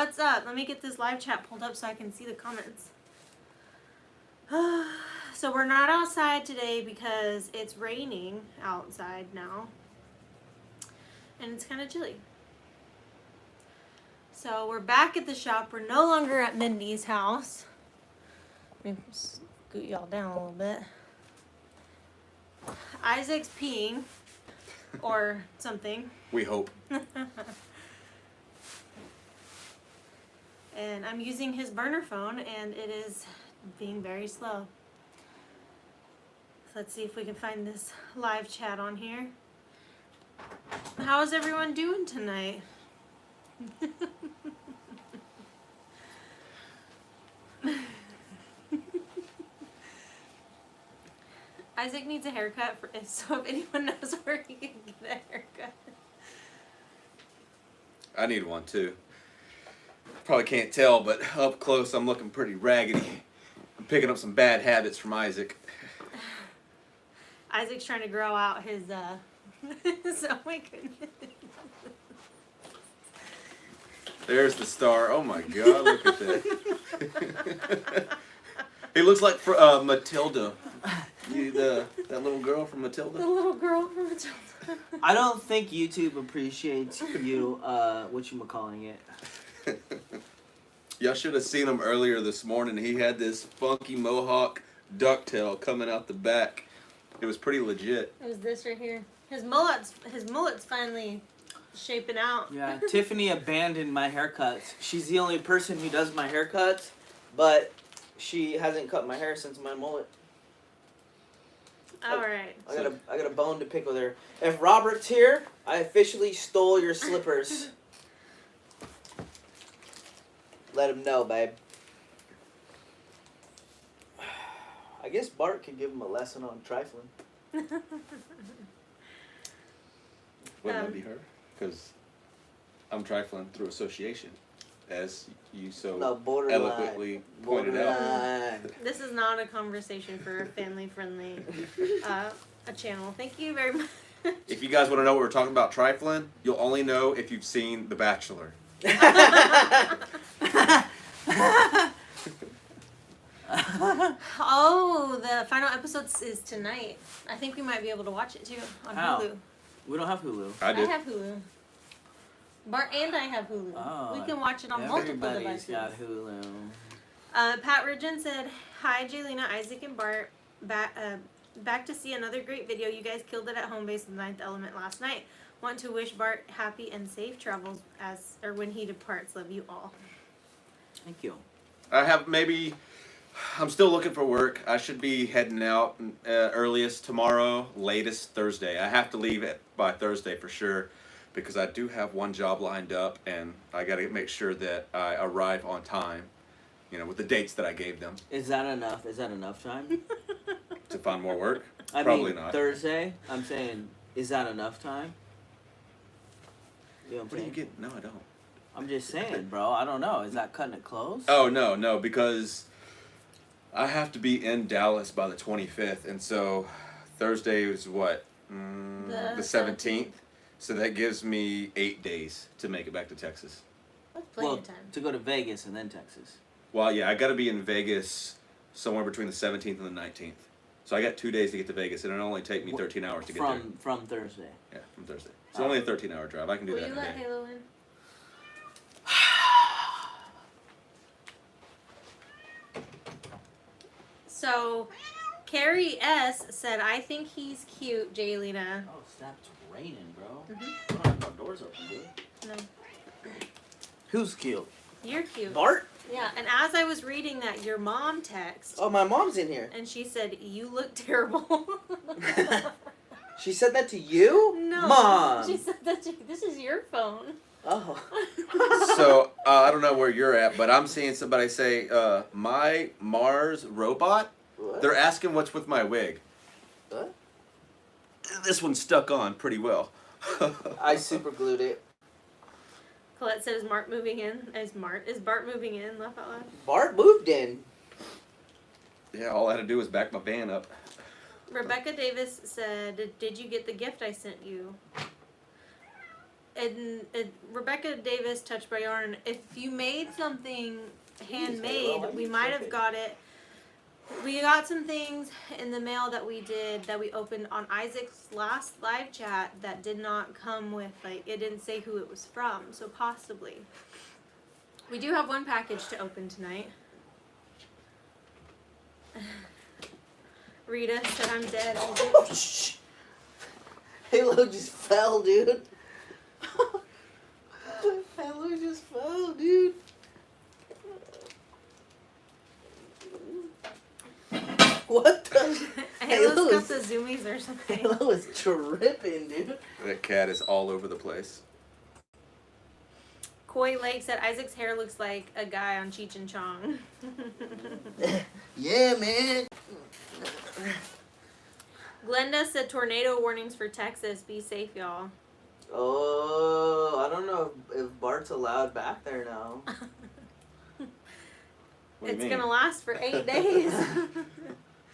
What's up? Let me get this live chat pulled up so I can see the comments. So we're not outside today because it's raining outside now. And it's kind of chilly. So we're back at the shop. We're no longer at Mindy's house. Let me scoot y'all down a little bit. Isaac's peeing. Or something. We hope. And I'm using his burner phone, and it is being very slow. So let's see if we can find this live chat on here. How is everyone doing tonight? Isaac needs a haircut, so if anyone knows where he can get a haircut. I need one too. Probably can't tell, but up close I'm looking pretty raggedy. I'm picking up some bad habits from Isaac. Isaac's trying to grow out his, oh my goodness. There's the star. Oh my God, look at that. He looks like Matilda. That little girl from Matilda. The little girl from Matilda. I don't think YouTube appreciates you, whatchamacalling it. Y'all should have seen him earlier this morning. He had this funky mohawk ducktail coming out the back. It was pretty legit. It was this right here. His mullet's finally shaping out. Yeah, Tiffany abandoned my haircuts. She's the only person who does my haircuts, but she hasn't cut my hair since my mullet. All right. I got a bone to pick with her. If Robert's here, I officially stole your slippers. Let him know, babe. I guess Bart could give him a lesson on trifling. Wouldn't that be her? Because I'm trifling through association, as you so eloquently pointed out. This is not a conversation for a family-friendly a channel. Thank you very much. If you guys want to know what we're talking about trifling, you'll only know if you've seen The Bachelor. Oh, the final episode is tonight. I think we might be able to watch it too on Hulu. We don't have Hulu. I do. I have Hulu. Bart and I have Hulu. Oh, We can watch it on multiple everybody's devices. got Hulu. Pat Ridgen said, "Hi, Jaylina, Isaac, and Bart. Back to see another great video. You guys killed it at home base with the Ninth Element last night. Want to wish Bart happy and safe travels when he departs. Love you all." Thank you. I'm still looking for work. I should be heading out earliest tomorrow, latest Thursday. I have to leave it by Thursday for sure, because I do have one job lined up, and I got to make sure that I arrive on time, with the dates that I gave them. Is that enough? Is that enough time? To find more work? I Probably mean, not. Thursday, I'm saying, is that enough time? You know What do you get? No, I don't. I'm just saying, bro. I don't know. Is that cutting it close? Oh, no, because I have to be in Dallas by the 25th, and so Thursday is what? The 17th. So that gives me 8 days to make it back to Texas. That's plenty of time. To go to Vegas and then Texas. Well, yeah, I got to be in Vegas somewhere between the 17th and the 19th. So I got 2 days to get to Vegas, and it'll only take me 13 hours to get there. From Thursday. Yeah, from Thursday. It's only a 13-hour drive. I can do Will that you in a let day. Halo in? So, Carrie S. said, "I think he's cute, Jaylina." Oh, snap, it's raining, bro. Mhm. We don't have no doors open, dude. No. Who's cute? You're cute. Bart? Yeah, and as I was reading that, your mom text, Oh, my mom's in here. and she said, "You look terrible." She said that to you? No. Mom! She said that this is your phone. Oh. So, I don't know where you're at, but I'm seeing somebody say, my Mars robot? What? They're asking what's with my wig. What? This one's stuck on pretty well. I super glued it. Colette said, "Is Bart moving in?" Is Bart moving in? Laugh out loud. Bart moved in. Yeah, all I had to do was back my van up. Rebecca Davis said, "Did you get the gift I sent you?" Rebecca Davis, Touched by Yarn. If you made something handmade, Halo, why we you might have tripping? got it. We got some things in the mail that we opened on Isaac's last live chat that did not come with, like, it didn't say who it was from, so possibly. We do have one package to open tonight. Rita said I'm dead. Oh, shh. Halo just fell, dude. Halo just fell, dude. What the? Halo's got the zoomies or something. Halo is tripping, dude. That cat is all over the place. Koi Lake said Isaac's hair looks like a guy on Cheech and Chong. Yeah, man. Glenda said tornado warnings for Texas. Be safe, y'all. Oh, I don't know if Bart's allowed back there now. What do you It's mean? gonna last for 8 days.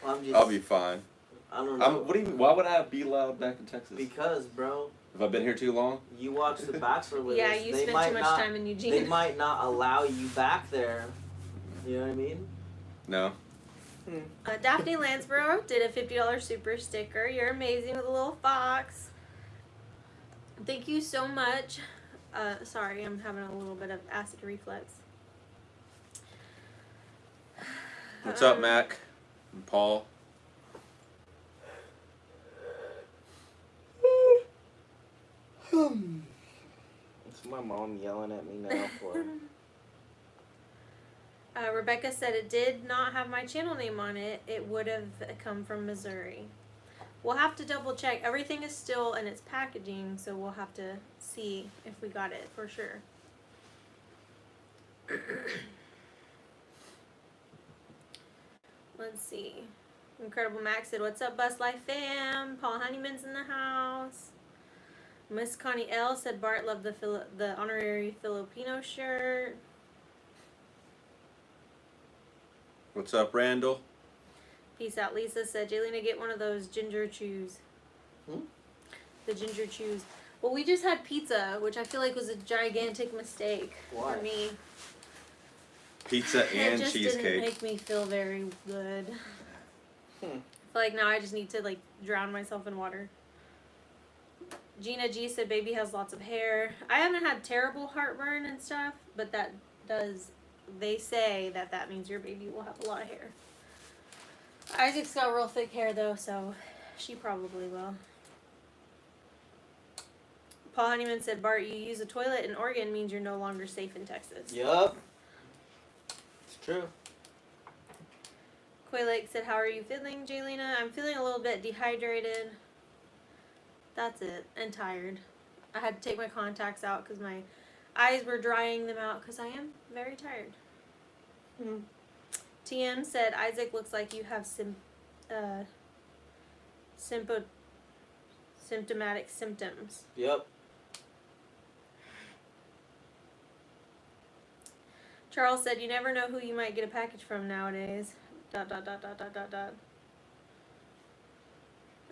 Well, I'm just, I'll be fine. I don't know. What do you? Why would I be allowed back in Texas? Because, bro, Have I been here too long? you watch The Bachelor with Yeah, us. you They spent might too much not, time in Eugene. They might not allow you back there. You know what I mean? No. Daphne Lansborough did a $50 super sticker. You're amazing with a little fox. Thank you so much. Sorry, I'm having a little bit of acid reflux. What's up, Mac and Paul? What's my mom yelling at me now for? Rebecca said it did not have my channel name on it. It would have come from Missouri. We'll have to double check. Everything is still in its packaging, so we'll have to see if we got it for sure. Let's see. Incredible Max said, "What's up, Bus Life fam?" Paul Honeyman's in the house. Miss Connie L said Bart loved the honorary Filipino shirt. What's up, Randall? Peace out. Lisa said, "Jaylina, get one of those ginger chews." Hmm? The ginger chews. Well, we just had pizza, which I feel like was a gigantic mistake Why? for me. Pizza and It just didn't cheesecake. make me feel very good. Hmm. I feel like now I just need to, like, drown myself in water. Gina G said baby has lots of hair. I haven't had terrible heartburn and stuff, but that does, they say that means your baby will have a lot of hair. Isaac's got real thick hair though, so she probably will. Paul Honeyman said, Bart, you use a toilet in Oregon means you're no longer safe in Texas. Yup. It's true. Quay Lake said, how are you feeling, Jaylina? I'm feeling a little bit dehydrated. That's it. And tired. I had to take my contacts out because my eyes were drying them out because I am very tired. TM said, Isaac looks like you have symptomatic symptoms. Yep. Charles said, you never know who you might get a package from nowadays. ...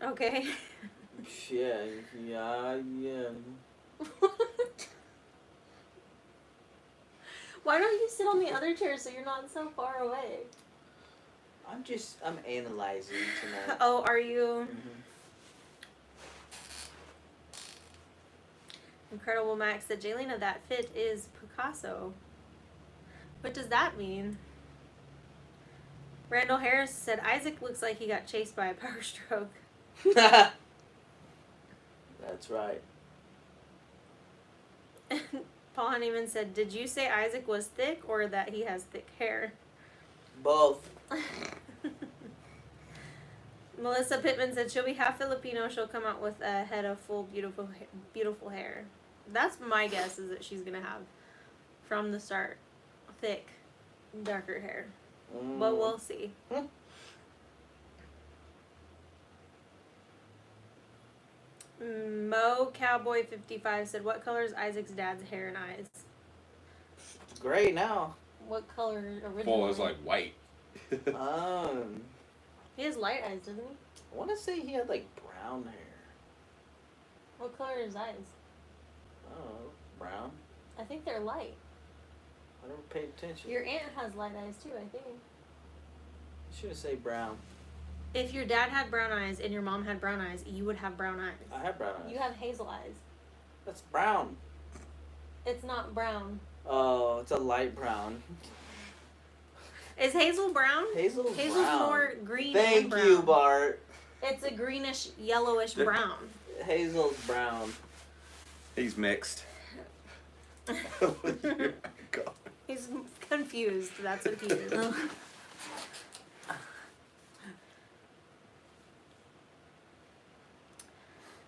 Okay. Yeah. What? Why don't you sit on the other chair so you're not so far away? I'm analyzing tonight. Oh, are you? Mm-hmm. Incredible Max said, Jaylina, that fit is Picasso. What does that mean? Randall Harris said, Isaac looks like he got chased by a power stroke. That's right. Paul Honeyman said, did you say Isaac was thick or that he has thick hair? Both. Melissa Pittman said, she'll be half Filipino. She'll come out with a head of full, beautiful hair. That's my guess, is that she's going to have, from the start, thick, darker hair. But we'll see. Mo Cowboy 55 said, what color is Isaac's dad's hair and eyes? Gray now. What color originally? Paul is like white. He has light eyes, doesn't he? I want to say he had like brown hair. What color are his eyes? Oh, brown. I think they're light. I never paid attention. Your aunt has light eyes too, I think. You should have said brown. If your dad had brown eyes and your mom had brown eyes, you would have brown eyes. I have brown eyes. You have hazel eyes. That's brown. It's not brown. Oh, it's a light brown. Is hazel brown? Hazel's brown. more green Thank and brown. you, Bart. It's a greenish, yellowish brown. Hazel's brown. He's mixed. He's confused. That's what he is.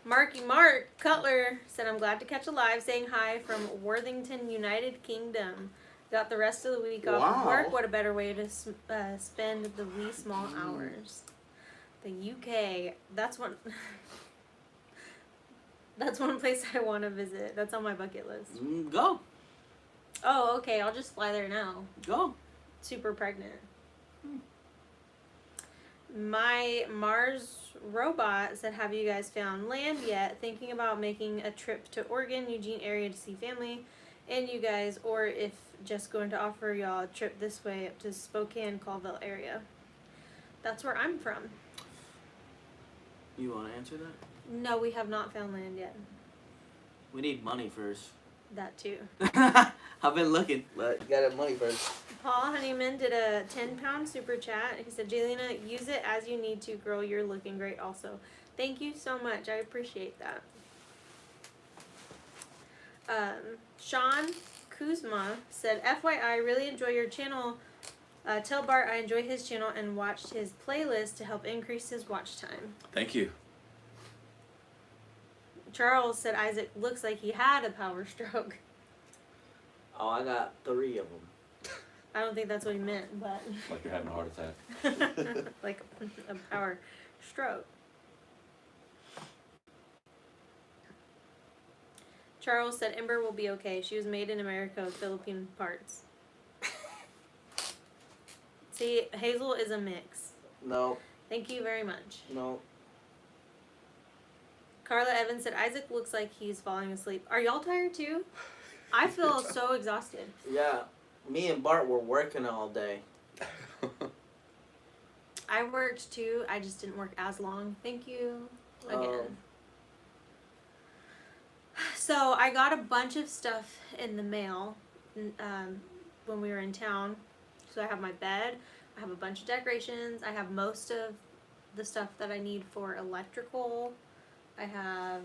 Marky Mark Cutler said, I'm glad to catch a live, saying hi from Worthington, United Kingdom. Got the rest of the week off of work. What a better way to spend the wee small hours. The UK. That's one. That's one place I want to visit. That's on my bucket list. Go. Oh, okay. I'll just fly there now. Go. Super pregnant. My Mars robot said, have you guys found land yet? Thinking about making a trip to Oregon, Eugene area to see family and you guys, or if just going to offer y'all a trip this way up to Spokane, Colville area. That's where I'm from. You want to answer that? No, we have not found land yet. We need money first. That too. I've been looking, but you gotta have money first. Paul Honeyman did a 10-pound super chat. He said, Jaylena, use it as you need to, girl. You're looking great also. Thank you so much. I appreciate that. Sean Kuzma said, FYI, really enjoy your channel. Tell Bart I enjoy his channel and watched his playlist to help increase his watch time. Thank you. Charles said Isaac looks like he had a power stroke. Oh, I got 3 of them. I don't think that's what he meant, but Like you're having a heart attack. like a power stroke. Charles said Ember will be okay. She was made in America with Philippine parts. See, Hazel is a mix. No. Thank you very much. No. Carla Evans said Isaac looks like he's falling asleep. Are y'all tired too? I feel so exhausted. Yeah. Me and Bart were working all day. I worked too. I just didn't work as long. Thank you again. So I got a bunch of stuff in the mail when we were in town. So I have my bed. I have a bunch of decorations. I have most of the stuff that I need for electrical. I have,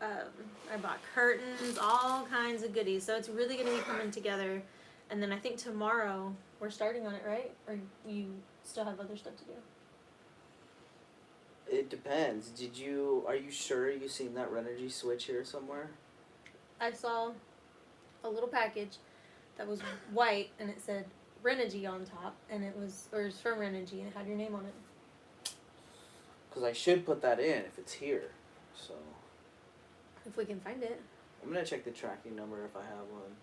I bought curtains, all kinds of goodies. So it's really going to be coming together. And then I think tomorrow we're starting on it, right? Or you still have other stuff to do? It depends. Are you sure you seen that Renergy switch here somewhere? I saw a little package that was white and it said Renergy on top, and it was from Renergy and it had your name on it. Because I should put that in if it's here. So If we can find it. I'm going to check the tracking number if I have one.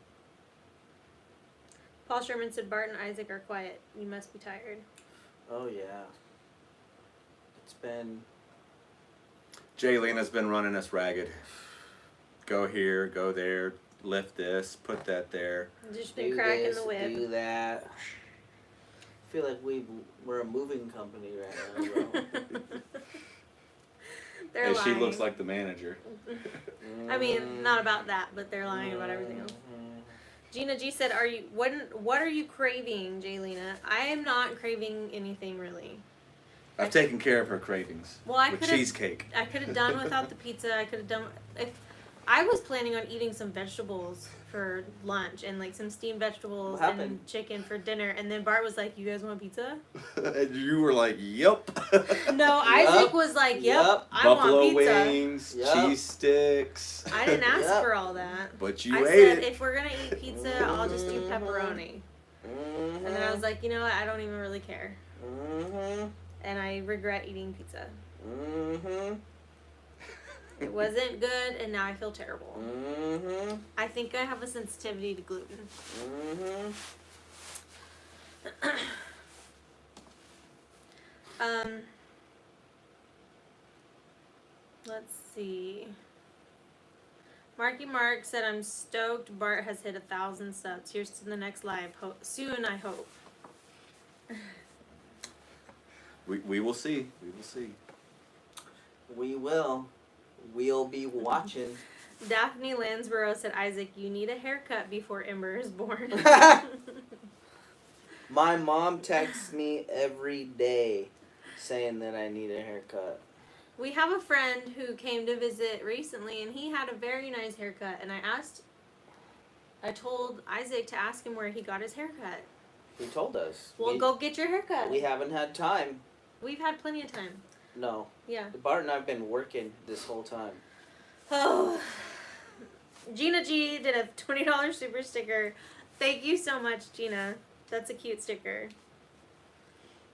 Paul Sherman said Bart and Isaac are quiet. You must be tired. Oh, yeah. It's been... Jaylena's been running us ragged. Go here, go there, lift this, put that there. Just been do cracking this, the whip. do that. I feel like we're a moving company right now, bro. They're And lying. she looks like the manager. I mean, not about that, but they're lying about everything else. Gina G said, what are you craving, Jaylena? I am not craving anything really. I've taken care of her cravings. Well, I with could've- cheesecake. I could have done without the pizza. I could have done if I was planning on eating some vegetables for lunch and like some steamed vegetables What happened? and chicken for dinner, and then Bart was like, "You guys want pizza?" And you were like, "Yep." No, Isaac was like, "Yep, Yup. I Buffalo want pizza." wings, Yup. cheese sticks. I didn't ask Yup. for all that. But you I ate said, it. if we're gonna eat pizza, I'll just do pepperoni. And then I was like, you know what? I don't even really care, and I regret eating pizza. It wasn't good, and now I feel terrible. I think I have a sensitivity to gluten. Let's see. Marky Mark said, I'm stoked Bart has hit 1,000 subs. Here's to the next live. Soon, I hope. We will see. We will see. We will. We'll be watching. Daphne Lansborough said, Isaac, you need a haircut before Ember is born. My mom texts me every day saying that I need a haircut. We have a friend who came to visit recently, and he had a very nice haircut. And I told Isaac to ask him where he got his haircut. He told us. Well, go get your haircut. We haven't had time. We've had plenty of time. No. Yeah. Bart and I have been working this whole time. Oh. Gina G did a $20 super sticker. Thank you so much, Gina. That's a cute sticker.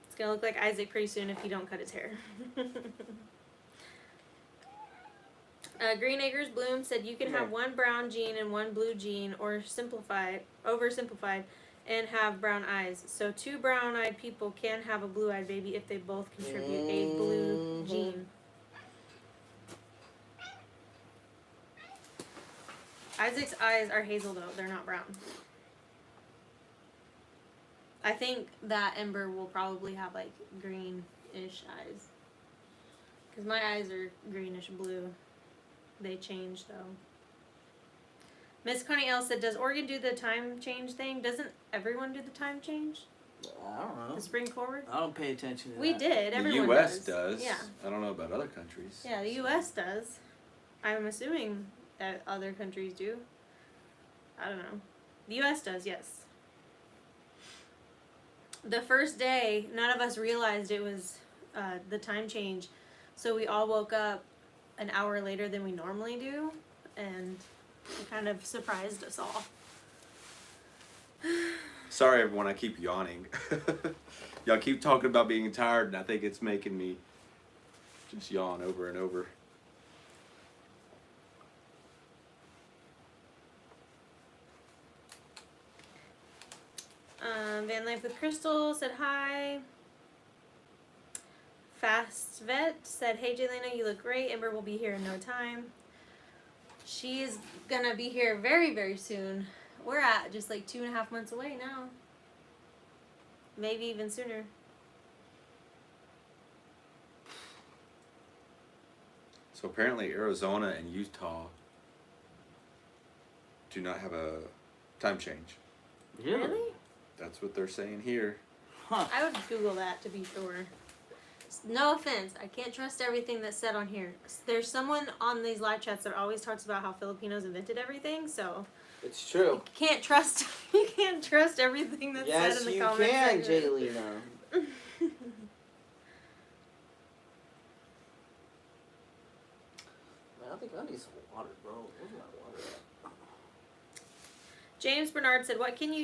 It's going to look like Isaac pretty soon if you don't cut his hair. Green Acres Bloom said you can have one brown gene and one blue gene, or oversimplified, and have brown eyes. So 2 brown-eyed people can have a blue-eyed baby if they both contribute a blue gene. Isaac's eyes are hazel though, they're not brown. I think that Ember will probably have like greenish eyes. Because my eyes are greenish blue. They change though. Miss Connie L said, does Oregon do the time change thing? Doesn't everyone do the time change? I don't know. The spring forward? I don't pay attention to that. We did. The Everyone U.S. does. Yeah. I don't know about other countries. Yeah, the U.S. does. I'm assuming that other countries do. I don't know. The U.S. does, yes. The first day, none of us realized it was the time change. So we all woke up an hour later than we normally do. And it kind of surprised us all. Sorry, everyone. I keep yawning. Y'all keep talking about being tired, and I think it's making me just yawn over and over. Van Life with Crystal said hi. Fast Vet said, hey Jelena, you look great. Ember will be here in no time. She's gonna be here very, very soon. We're at just like 2.5 months away now. Maybe even sooner. So apparently Arizona and Utah do not have a time change. Really? That's what they're saying here. Huh. I would Google that to be sure. No offense, I can't trust everything that's said on here. There's someone on these live chats that always talks about how Filipinos invented everything, so It's true. you can't trust everything that's said in the comments. Yes, you can, section. Jaylena. Man, I think I need some water, bro. Where's my water at? James Bernard said, What can you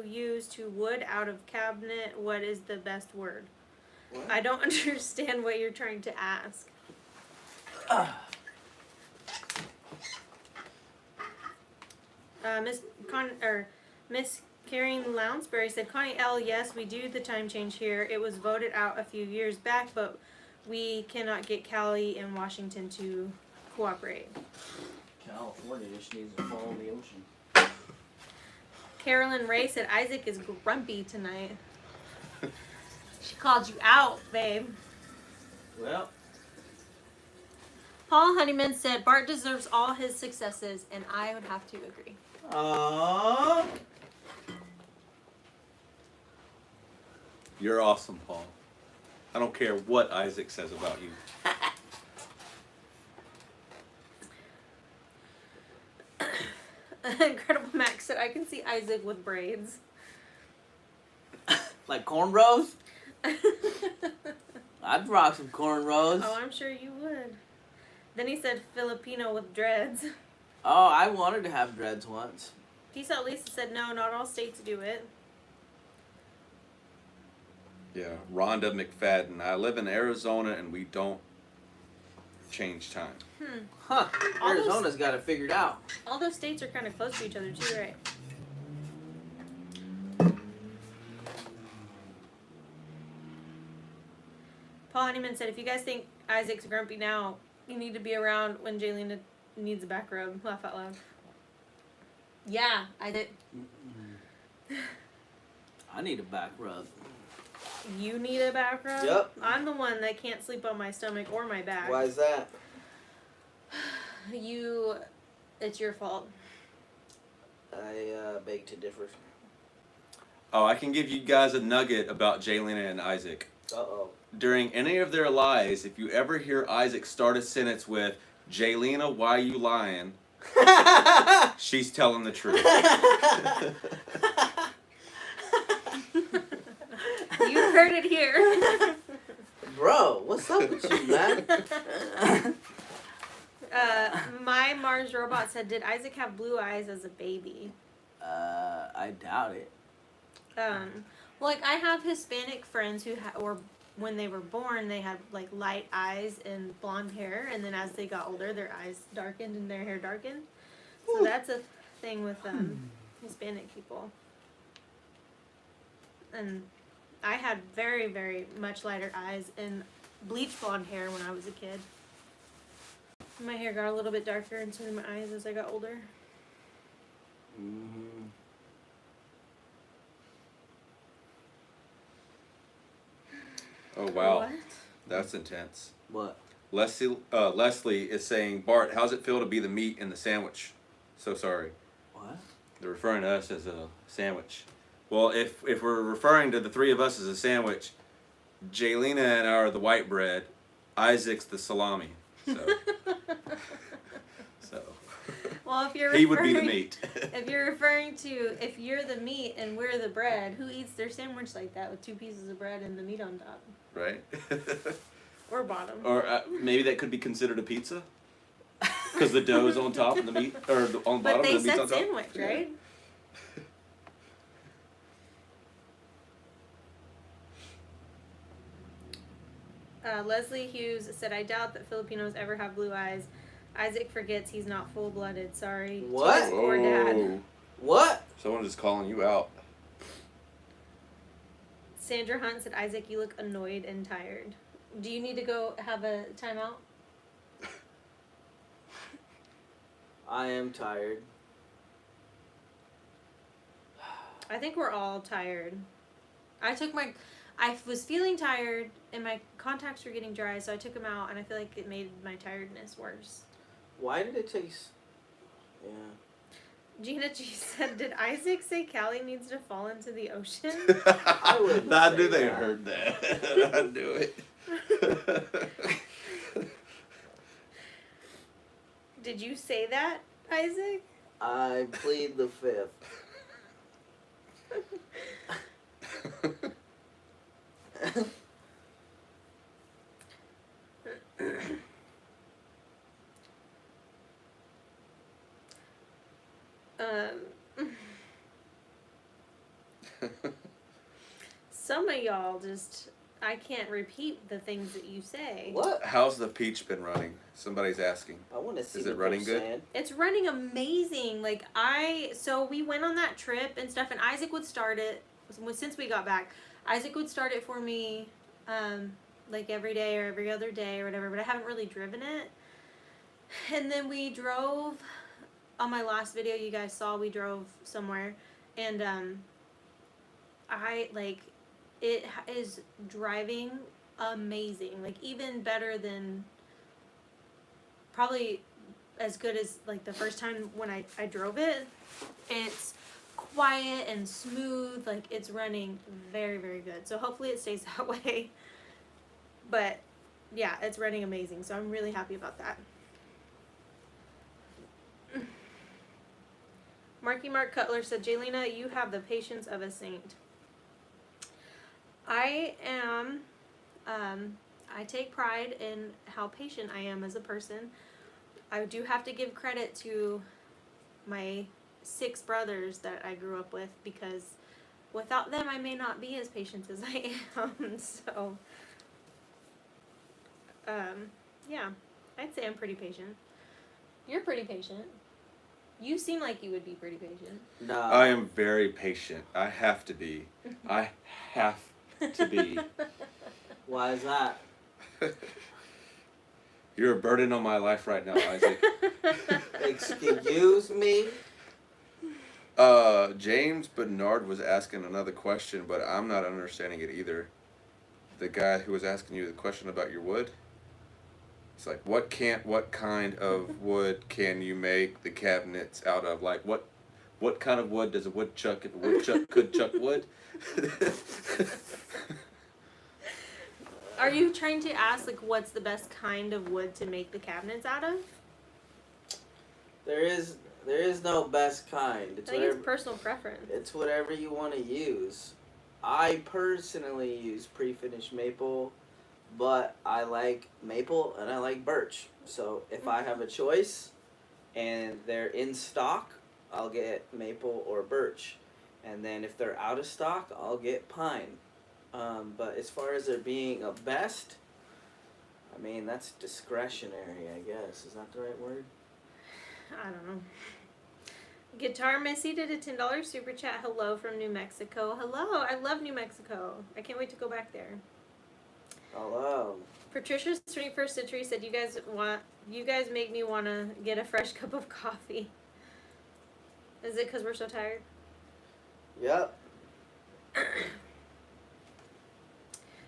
use to wood out of cabinet? What is the best word? What? I don't understand what you're trying to ask. Miss Karen Lounsbury said, Connie L, yes, we do the time change here. It was voted out a few years back, but we cannot get Cali and Washington to cooperate. California just needs to follow the ocean. Carolyn Ray said, Isaac is grumpy tonight. She called you out, babe. Well, Paul Honeyman said, Bart deserves all his successes, and I would have to agree. aww. You're awesome, Paul. I don't care what Isaac says about you. Incredible Max said, I can see Isaac with braids. Like cornrows? I'd rock some cornrows. Oh, I'm sure you would. Then he said Filipino with dreads. Oh, I wanted to have dreads once. Peace Out Lisa said, no, not all states do it. Yeah, Rhonda McFadden. I live in Arizona and we don't change time. Huh. All those- Arizona's got it figured out. All those states are kind of close to each other too, right? Paul Honeyman said, if you guys think Isaac's grumpy now, You need to be around when Jaylena needs a back rub. Laugh out loud. Yeah, I did. I need a back rub. You need a back rub? Yep. I'm the one that can't sleep on my stomach or my back. Why is that? It's your fault. I beg to differ. Oh, I can give you guys a nugget about Jaylena and Isaac. Uh-oh. During any of their lies, if you ever hear Isaac start a sentence with, Jaylena, why you lying? She's telling the truth. You heard it here. Bro, what's up with you, man? My Mars robot said, did Isaac have blue eyes as a baby? I doubt it. Like I have Hispanic friends who or when they were born, they had like light eyes and blonde hair, and then as they got older, their eyes darkened and their hair darkened. So that's a thing with Hispanic people. And I had very, very much lighter eyes and bleach blonde hair when I was a kid. My hair got a little bit darker, and so did my eyes as I got older. Mm-hmm. Oh, wow. What? That's intense. What? Leslie is saying, Bart, how's it feel to be the meat in the sandwich? So sorry. What? They're referring to us as a sandwich. Well, if we're referring to the three of us as a sandwich, Jaylena and I are the white bread, Isaac's the salami. So, Well, if you're he would be the meat. If you're referring to if you're the meat and we're the bread, who eats their sandwich like that with 2 pieces of bread and the meat on top Right? or bottom? Or maybe that could be considered a pizza, because the dough's on top and the meat, or on the But bottom they and the meat's said on top. sandwich, right? Leslie Hughes said, I doubt that Filipinos ever have blue eyes. Isaac forgets he's not full-blooded. Sorry. What? To his poor dad. Whoa. What? Someone is calling you out. Sandra Hunt said, Isaac, you look annoyed and tired. Do you need to go have a timeout? I am tired. I think we're all tired. I was feeling tired and my contacts were getting dry, so I took them out and I feel like it made my tiredness worse. Why did it taste... Yeah. Gina G said, did Isaac say Callie needs to fall into the ocean? I wouldn't I say knew they that. heard that. I knew it. Did you say that, Isaac? I plead the fifth. Some of y'all just, I can't repeat the things that you say. What? How's the peach been running? Somebody's asking. I want to see Is it what running they're good? saying. It's running amazing. Like so we went on that trip and stuff, and Isaac would start it since we got back. Isaac would start it for me, like every day or every other day or whatever. But I haven't really driven it. And then we drove. On my last video, you guys saw we drove somewhere, and it is driving amazing. Like even better than. Probably as good as like the first time when I drove it. It's quiet and smooth, like it's running very, very good. So hopefully it stays that way. But yeah, it's running amazing, so I'm really happy about that. Marky Mark Cutler said, Jaylena, you have the patience of a saint. I am I take pride in how patient I am as a person. I do have to give credit to my 6 brothers that I grew up with, because without them I may not be as patient as I am. So, yeah, I'd say I'm pretty patient. You're pretty patient. You seem like you would be pretty patient. No. I am very patient. I have to be. I have to be. Why is that? You're a burden on my life right now, Isaac. Excuse me? James Bernard was asking another question, but I'm not understanding it either. The guy who was asking you the question about your wood. It's like, what kind of wood can you make the cabinets out of? Like, what kind of wood does a woodchuck, if a woodchuck could chuck wood? Are you trying to ask, like, what's the best kind of wood to make the cabinets out of? There is no best kind. I think it's personal preference. It's whatever you want to use. I personally use pre-finished maple, but I like maple and I like birch. So if I have a choice and they're in stock, I'll get maple or birch. And then if they're out of stock, I'll get pine. But as far as there being a best, I mean, that's discretionary, I guess. Is that the right word? I don't know. Guitar Missy did a $10 super chat. Hello from New Mexico. Hello, I love New Mexico. I can't wait to go back there. Hello. Patricia's 21st Century said, you guys make me want to get a fresh cup of coffee. Is it because we're so tired? Yep.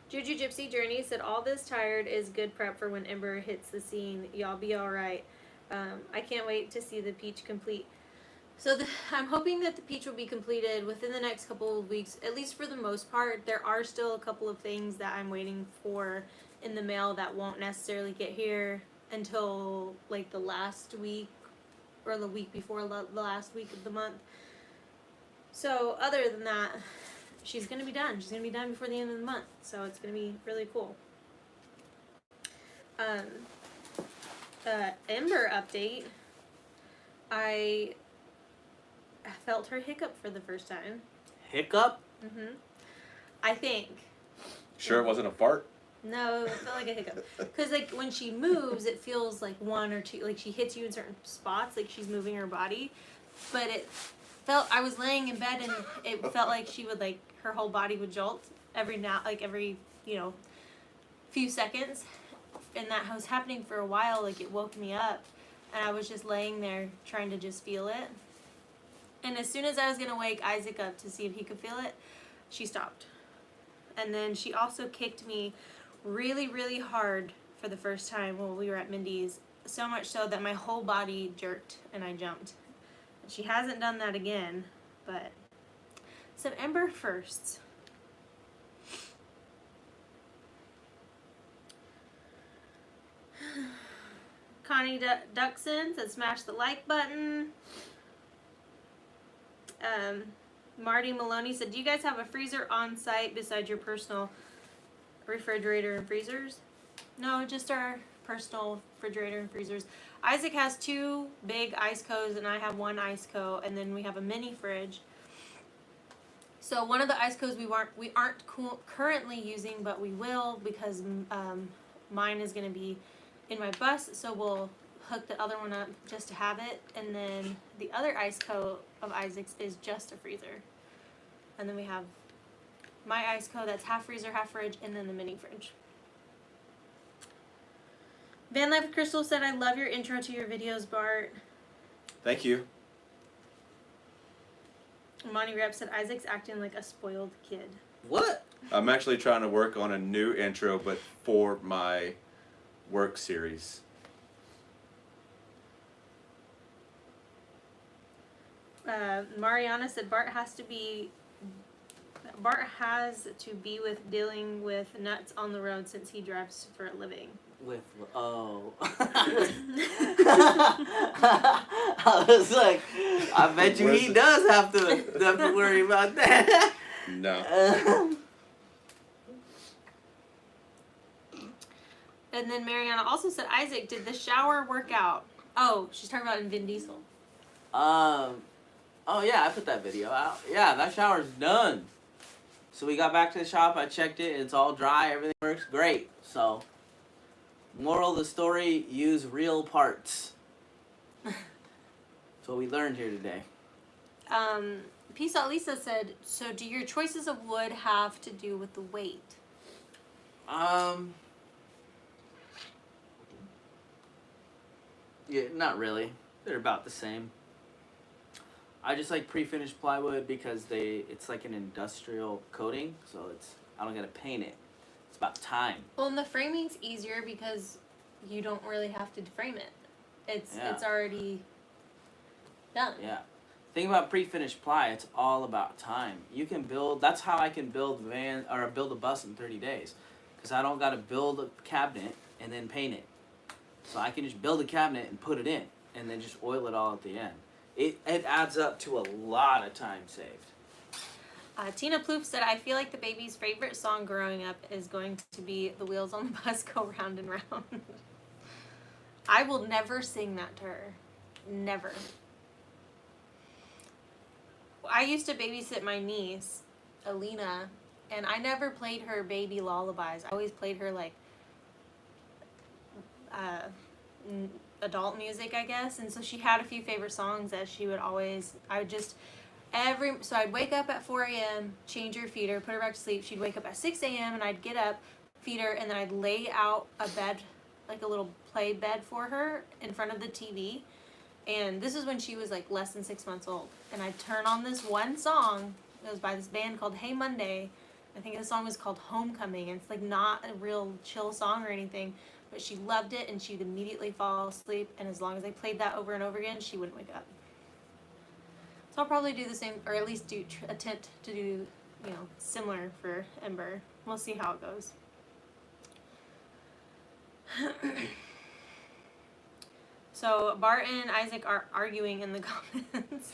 Juju Gypsy Journey said, all this tired is good prep for when Ember hits the scene. Y'all be alright. I can't wait to see the peach complete. So I'm hoping that the peach will be completed within the next couple of weeks, at least for the most part. There are still a couple of things that I'm waiting for in the mail that won't necessarily get here until like the last week or the week before the last week of the month. So other than that, she's going to be done. She's going to be done before the end of the month. So it's going to be really cool. Ember update. I felt her hiccup for the first time. Hiccup? Mm-hmm. I think. Sure it wasn't a fart? No, it felt like a hiccup. Because, like, when she moves, it feels like one or two, like, she hits you in certain spots, like she's moving her body. But it felt, I was laying in bed and it felt like she would, like, her whole body would jolt every, few seconds. And that was happening for a while, like, it woke me up. And I was just laying there trying to just feel it. And as soon as I was going to wake Isaac up to see if he could feel it, she stopped. And then she also kicked me really, really hard for the first time while we were at Mindy's. So much so that my whole body jerked and I jumped. And she hasn't done that again, but some Ember firsts. Connie Duxon said smash the like button. Marty Maloney said, do you guys have a freezer on site besides your personal refrigerator and freezers? No, just our personal refrigerator and freezers. Isaac has 2 big ice co's and I have 1 ice co, and then we have a mini fridge. So one of the ice co's we aren't currently using, but we will because mine is going to be in my bus, so we'll hook the other one up just to have it, and then the other ice co of Isaac's is just a freezer, and then we have my ice co that's half freezer, half fridge, and then the mini fridge. Van Life Crystal said, I love your intro to your videos, Bart. Thank you. Monty Rep said, Isaac's acting like a spoiled kid. What? I'm actually trying to work on a new intro, but for my work series. Mariana said Bart has to be with dealing with nuts on the road since he drives for a living. I was like, I bet you he does have to worry about that. No. And then Mariana also said, Isaac, did the shower work out? Oh, she's talking about in Vin Diesel. Oh yeah, I put that video out. Yeah, that shower's done. So we got back to the shop, I checked it, it's all dry, everything works great. So, moral of the story, use real parts. That's what we learned here today. Peace Out Lisa said, so do your choices of wood have to do with the weight? Yeah, not really. They're about the same. I just like pre-finished plywood because it's like an industrial coating, so I don't gotta paint it. It's about time. Well, and the framing's easier because you don't really have to frame it. It's already done. Yeah. Thing about pre-finished ply, it's all about time. You can build. That's how I can build a bus in 30 days, because I don't gotta build a cabinet and then paint it. So I can just build a cabinet and put it in, and then just oil it all at the end. It adds up to a lot of time saved. Tina Plouffe said, I feel like the baby's favorite song growing up is going to be The Wheels on the Bus Go Round and Round. I will never sing that to her. Never. I used to babysit my niece, Alina, and I never played her baby lullabies. I always played her, like, adult music, I guess. And so she had a few favorite songs that she would always, so I'd wake up at 4 a.m., change her, feed her, put her back to sleep. She'd wake up at 6 a.m. and I'd get up, feed her, and then I'd lay out a bed, like a little play bed for her in front of the TV. And this is when she was like less than 6 months old. And I'd turn on this one song. It was by this band called Hey Monday. I think the song was called Homecoming. And it's like not a real chill song or anything. But she loved it and she'd immediately fall asleep. And as long as I played that over and over again, she wouldn't wake up. So I'll probably do the same, or at least attempt to do, similar for Ember. We'll see how it goes. So Bart and Isaac are arguing in the comments.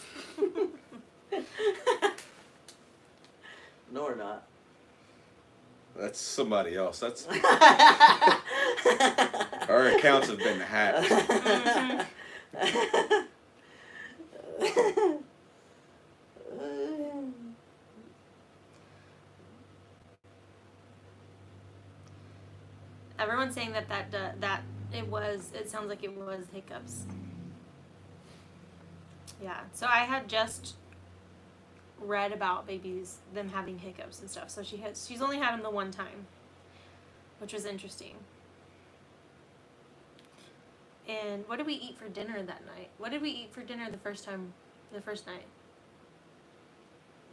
No, we're not. That's somebody else. That's our accounts have been hacked. Everyone's saying that it sounds like it was hiccups. Yeah, so I had just read about babies, them having hiccups and stuff. So she's only had them the one time, which was interesting. And what did we eat for dinner that night? What did we eat for dinner the first night?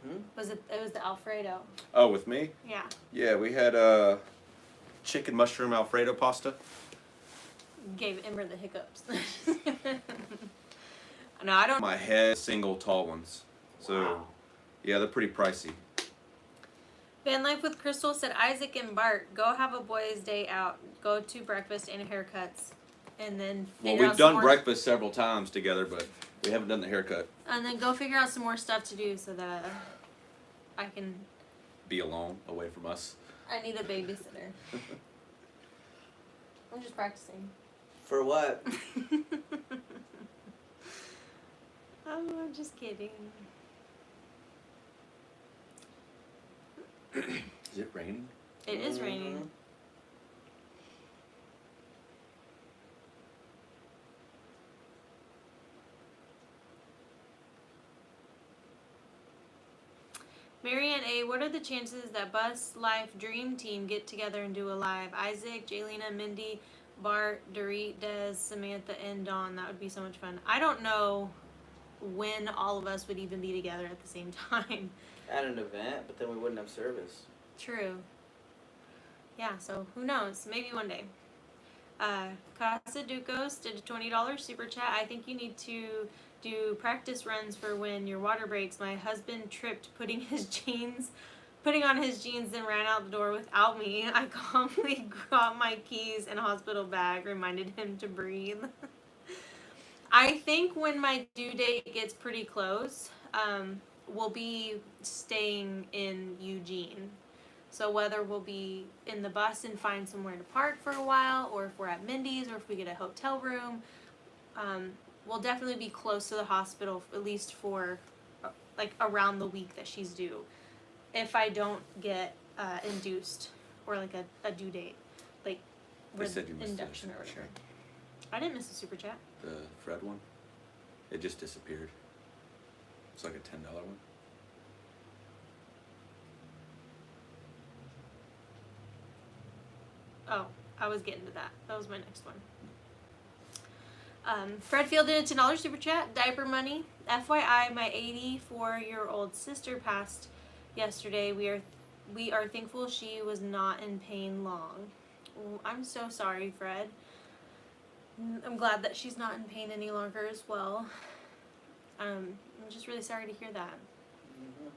It was the Alfredo. Oh, with me? Yeah. Yeah, we had chicken mushroom Alfredo pasta. Gave Ember the hiccups. No, I don't. My head, single tall ones. So, wow. Yeah, they're pretty pricey. Van Life with Crystal said, Isaac and Bart, go have a boys' day out. Go to breakfast and haircuts. And then We've done breakfast several times together, but we haven't done the haircut. And then go figure out some more stuff to do so that I can be alone, away from us. I need a babysitter. I'm just practicing. For what? Oh, I'm just kidding. Is it raining? It is raining. Marianne A., what are the chances that Bus Life Dream Team get together and do a live? Isaac, Jaylina, Mindy, Bart, Dorit, Des, Samantha, and Dawn. That would be so much fun. I don't know when all of us would even be together at the same time. At an event, but then we wouldn't have service. True. Yeah, so who knows? Maybe one day. Casa Ducos did a $20 super chat. I think you need to do practice runs for when your water breaks. My husband tripped putting on his jeans, then ran out the door without me. I calmly got my keys and hospital bag, reminded him to breathe. I think when my due date gets pretty close, we'll be staying in Eugene. So whether we'll be in the bus and find somewhere to park for a while, or if we're at Mindy's, or if we get a hotel room, we'll definitely be close to the hospital, at least for like around the week that she's due. If I don't get induced or like a due date, like with induction or whatever. I didn't miss a super chat. The Fred one? It just disappeared. It's like a $10 one. Oh, I was getting to that. That was my next one. Fred fielded a $10 super chat. Diaper money. FYI, my 84-year-old sister passed yesterday. We are thankful she was not in pain long. Oh, I'm so sorry, Fred. I'm glad that she's not in pain any longer as well. I'm just really sorry to hear that. Mm-hmm.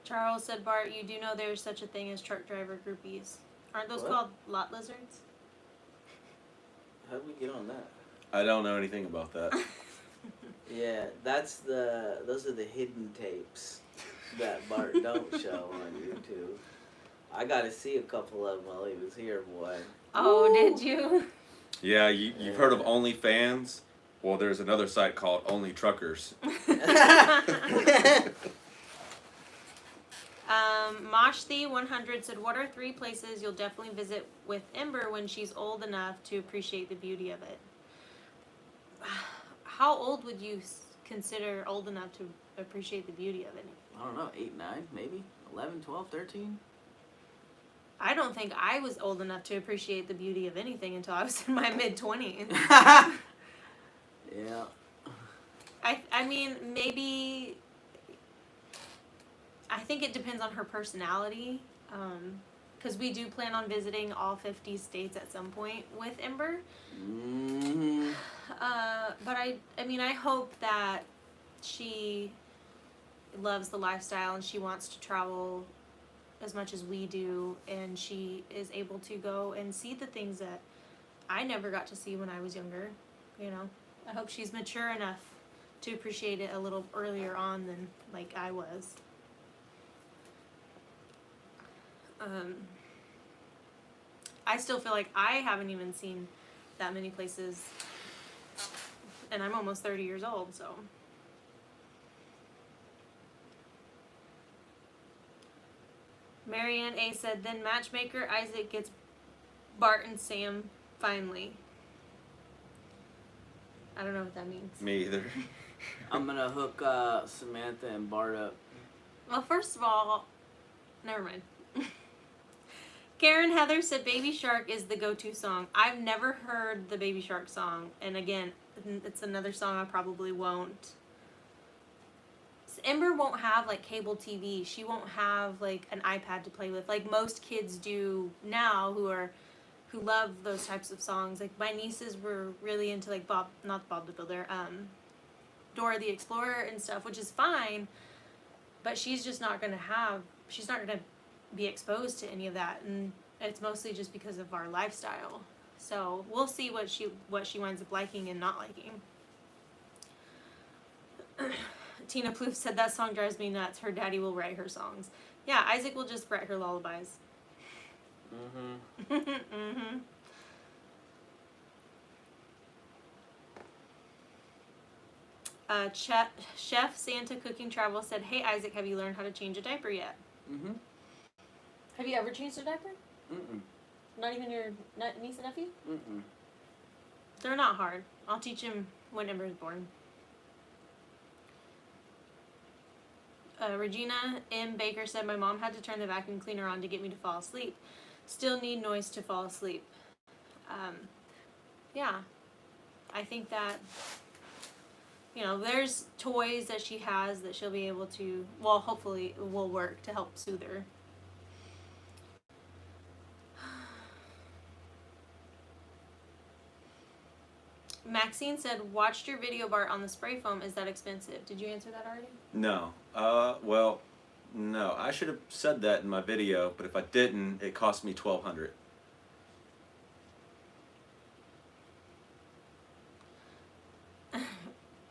Charles said, Bart, you do know there's such a thing as truck driver groupies. Aren't those What? called lot lizards? How did we get on that? I don't know anything about that. Yeah, those are the hidden tapes that Bart don't show on YouTube. I got to see a couple of them while he was here, boy. Oh, Woo! did you? Yeah, you've heard of OnlyFans? Well, there's another site called Only Truckers. Moshthi100 said, what are 3 places you'll definitely visit with Ember when she's old enough to appreciate the beauty of it? How old would you consider old enough to appreciate the beauty of it? I don't know, 8, 9, maybe? 11, 12, 13? I don't think I was old enough to appreciate the beauty of anything until I was in my mid-20s. Yeah. I mean, maybe... I think it depends on her personality, because we do plan on visiting all 50 states at some point with Ember. Mm-hmm. But I mean, I hope that she loves the lifestyle and she wants to travel as much as we do, and she is able to go and see the things that I never got to see when I was younger. You know, I hope she's mature enough to appreciate it a little earlier on than like I was. I still feel like I haven't even seen that many places, and I'm almost 30 years old, so. Marianne A. said, then matchmaker Isaac gets Bart and Sam finally. I don't know what that means. Me either. I'm gonna hook Samantha and Bart up. Well, first of all, never mind. Karen Heather said Baby Shark is the go-to song. I've never heard the Baby Shark song, and again, it's another song I probably won't. Ember won't have like cable TV. She won't have like an iPad to play with like most kids do now who love those types of songs. Like my nieces were really into like not Bob the Builder, Dora the Explorer and stuff, which is fine, but she's not gonna be exposed to any of that, and it's mostly just because of our lifestyle. So we'll see what she winds up liking and not liking. Tina Plouffe said that song drives me nuts. Her daddy will write her songs. Yeah, Isaac will just write her lullabies. Mm-hmm. Mm-hmm. Chef Santa Cooking Travel said, hey Isaac, have you learned how to change a diaper yet? Mm-hmm. Have you ever changed a diaper? Mm-mm. Not even your niece and nephew? Mm-mm. They're not hard. I'll teach him when Ember is born. Regina M. Baker said, my mom had to turn the vacuum cleaner on to get me to fall asleep. Still need noise to fall asleep. Yeah. I think that, you know, there's toys that she has that she'll be able to, well, hopefully will work to help soothe her. Maxine said, watched your video, Bart, on the spray foam. Is that expensive? Did you answer that already? No. Well, no. I should have said that in my video, but if I didn't, it cost me $1,200.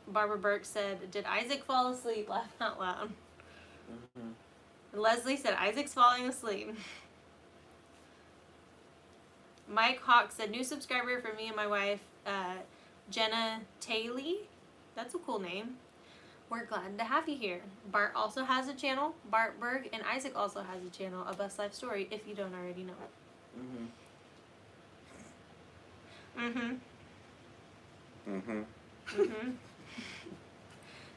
Barbara Burke said, did Isaac fall asleep? Laugh out loud. Mm-hmm. And Leslie said, Isaac's falling asleep. Mike Hawk said, new subscriber for me and my wife, Jenna Taylor. That's a cool name. We're glad to have you here. Bart also has a channel, Bart Berg, and Isaac also has a channel, A Best Life Story, if you don't already know it. Mm-hmm. Mm-hmm. Mm-hmm.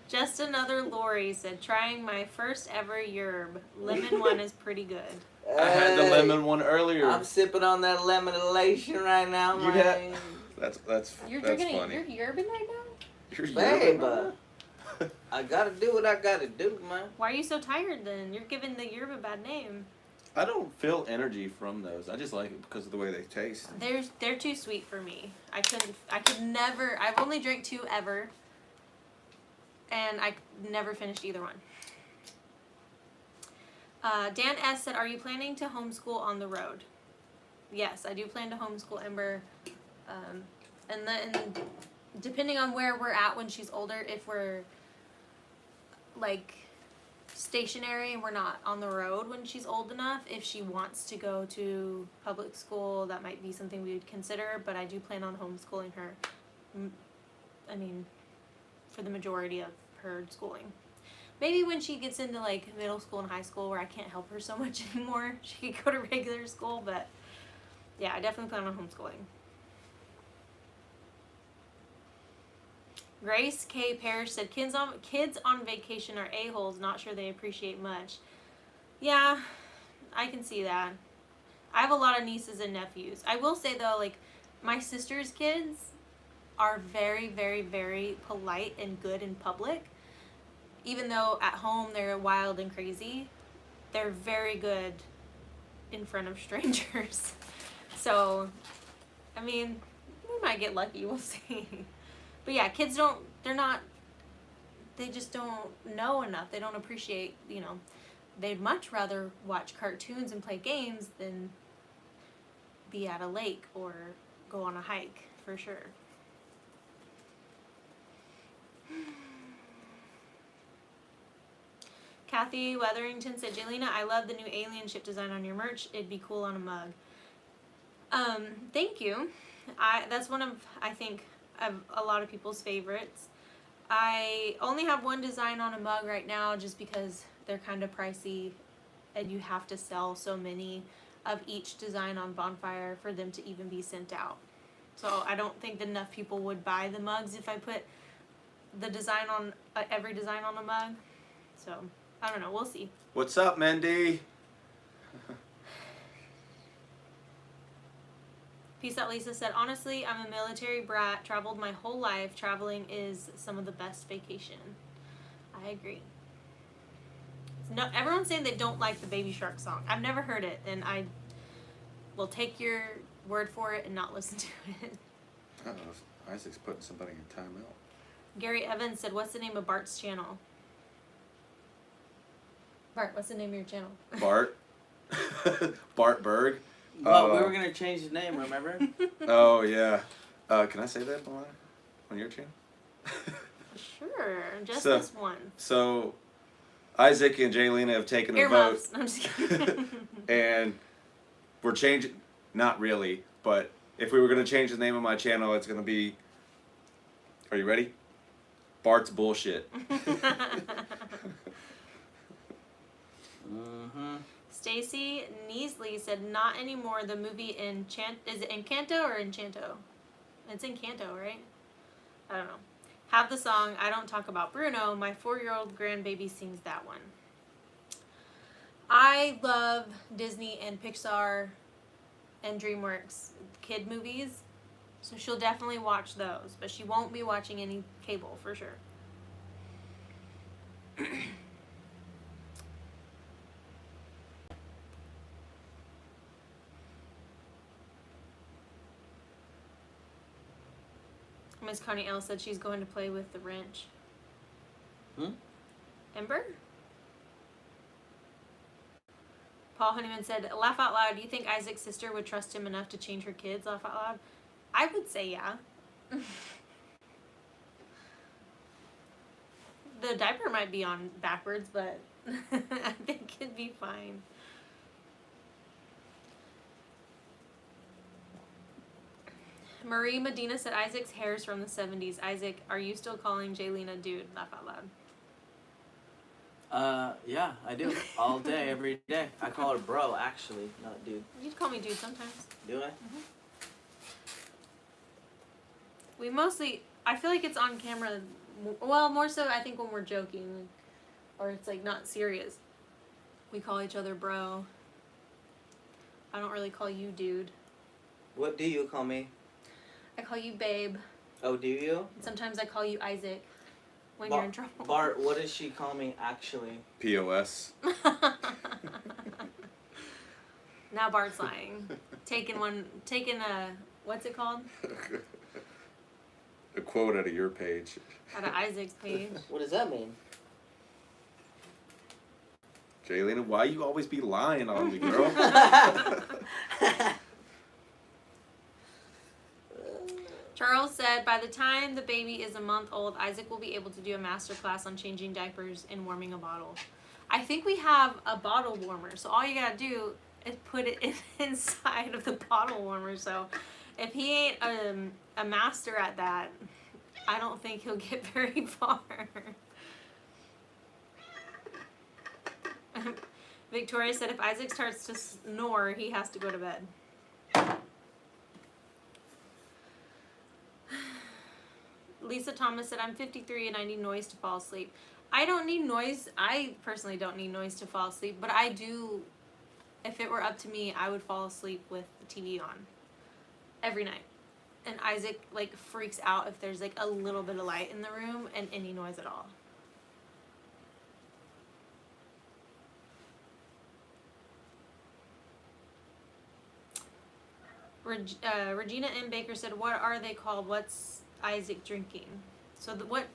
Just another Lori said, trying my first ever yerb. Lemon one is pretty good. I had the Hey, lemon one earlier. I'm sipping on that lemon elation right now, You man. That's You're that's drinking funny. your yerba right now? You're Babe, yerba? I gotta do what I gotta do, man. Why are you so tired then? You're giving the yerba a bad name. I don't feel energy from those. I just like it because of the way they taste. They're too sweet for me. I could never. I've only drank 2 ever, and I never finished either one. Dan S said, "Are you planning to homeschool on the road?" Yes, I do plan to homeschool Ember, and depending on where we're at when she's older, if we're like stationary and we're not on the road when she's old enough, if she wants to go to public school, that might be something we would consider, but I do plan on homeschooling her. I mean, for the majority of her schooling. Maybe when she gets into like middle school and high school where I can't help her so much anymore, she could go to regular school, but yeah, I definitely plan on homeschooling. Grace K. Parrish said, kids on vacation are a-holes, not sure they appreciate much. Yeah, I can see that. I have a lot of nieces and nephews. I will say though, like, my sister's kids are very, very, very polite and good in public. Even though at home they're wild and crazy, they're very good in front of strangers. So, I mean, we might get lucky, we'll see. But yeah, kids they just don't know enough. They don't appreciate, they'd much rather watch cartoons and play games than be at a lake or go on a hike, for sure. Kathy Weatherington said, Jaylina, I love the new alien ship design on your merch. It'd be cool on a mug. Thank you. That's one of, I think, a lot of people's favorites. I only have one design on a mug right now just because they're kind of pricey and you have to sell so many of each design on Bonfire for them to even be sent out. So I don't think that enough people would buy the mugs if I put the design on every design on a mug. So I don't know, we'll see. What's up, Mindy? Peace Out Lisa said, honestly, I'm a military brat, traveled my whole life. Traveling is some of the best vacation. I agree. No, everyone's saying they don't like the Baby Shark song. I've never heard it, and I will take your word for it and not listen to it. Uh-oh, Isaac's putting somebody in timeout. Gary Evans said, what's the name of Bart's channel? Bart, what's the name of your channel? Bart. Bart Berg. Well, we were gonna change the name, remember? Oh yeah. Can I say that on your channel? Sure, just So- this one. So, Isaac and Jaylina have taken a vote, Earmuffs. I'm just kidding. and we're changing. Not really, but if we were gonna change the name of my channel, it's gonna be. Are you ready? Bart's Bullshit. Mm-hmm. Stacy Neasley said, not anymore. The movie is it Encanto or Enchanto? It's Encanto, right? I don't know. Have the song, I Don't Talk About Bruno. My 4-year-old grandbaby sings that one. I love Disney and Pixar and DreamWorks kid movies. So she'll definitely watch those. But she won't be watching any cable for sure. Miss Connie L said she's going to play with the wrench. Ember? Paul Honeyman said, laugh out loud. Do you think Isaac's sister would trust him enough to change her kids? Laugh out loud. I would say yeah. The diaper might be on backwards, but I think it'd be fine. Marie Medina said Isaac's hair's from the 70s. Isaac, are you still calling Jaylina dude? Laugh out loud. Yeah, I do. All day, every day. I call her bro, actually, not dude. You'd call me dude sometimes. Do I? We mostly, I feel like it's on camera, well, more so I think when we're joking, or it's like not serious. We call each other bro. I don't really call you dude. What do you call me? I call you babe. Oh, do you? Sometimes I call you Isaac when you're in trouble. Bart, what does she call me actually? POS. Now Bart's lying. Taking a, what's it called? A quote out of your page. Out of Isaac's page. What does that mean? Jaylena, why you always be lying on me, girl? Charles said, by the time the baby is a month old, Isaac will be able to do a master class on changing diapers and warming a bottle. I think we have a bottle warmer, so all you gotta do is put it inside of the bottle warmer. So if he ain't a master at that, I don't think he'll get very far. Victoria said, if Isaac starts to snore, he has to go to bed. Lisa Thomas said, I'm 53 and I need noise to fall asleep. I don't need noise. I personally don't need noise to fall asleep, but I do. If it were up to me, I would fall asleep with the TV on every night. And Isaac like freaks out if there's like a little bit of light in the room and any noise at all. Regina M. Baker said, what are they called? What's Isaac drinking? So what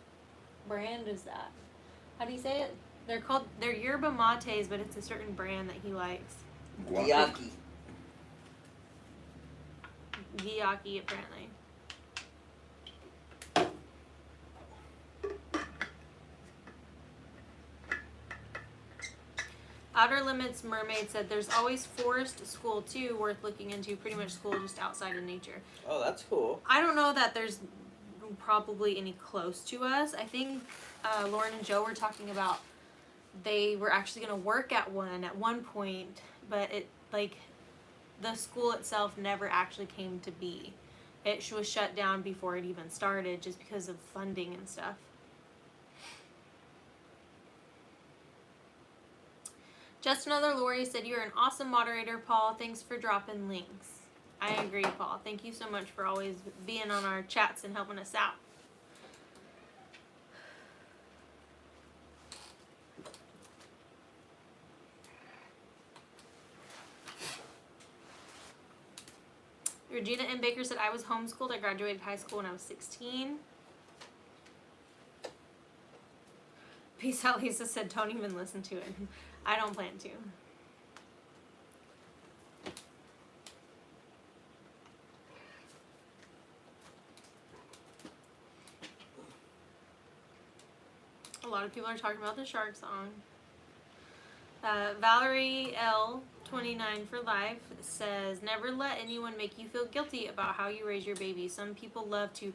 brand is that? How do you say it? They're yerba mates, but it's a certain brand that he likes. Gyaki. Gyaki, apparently. Outer Limits Mermaid said, there's always forest school too, worth looking into. Pretty much school just outside in nature. Oh, that's cool. I don't know that there's probably any close to us. I think Lauren and Joe were talking about they were actually going to work at one point, but the school itself never actually came to be. It was shut down before it even started just because of funding and stuff. Just Another Lori said, you're an awesome moderator, Paul. Thanks for dropping links. I agree, Paul. Thank you so much for always being on our chats and helping us out. Regina M. Baker said, I was homeschooled. I graduated high school when I was 16. Peace out, Lisa said, don't even listen to it. I don't plan to. A lot of people are talking about the shark song. Valerie L. 29 for life says, never let anyone make you feel guilty about how you raise your baby. Some people love to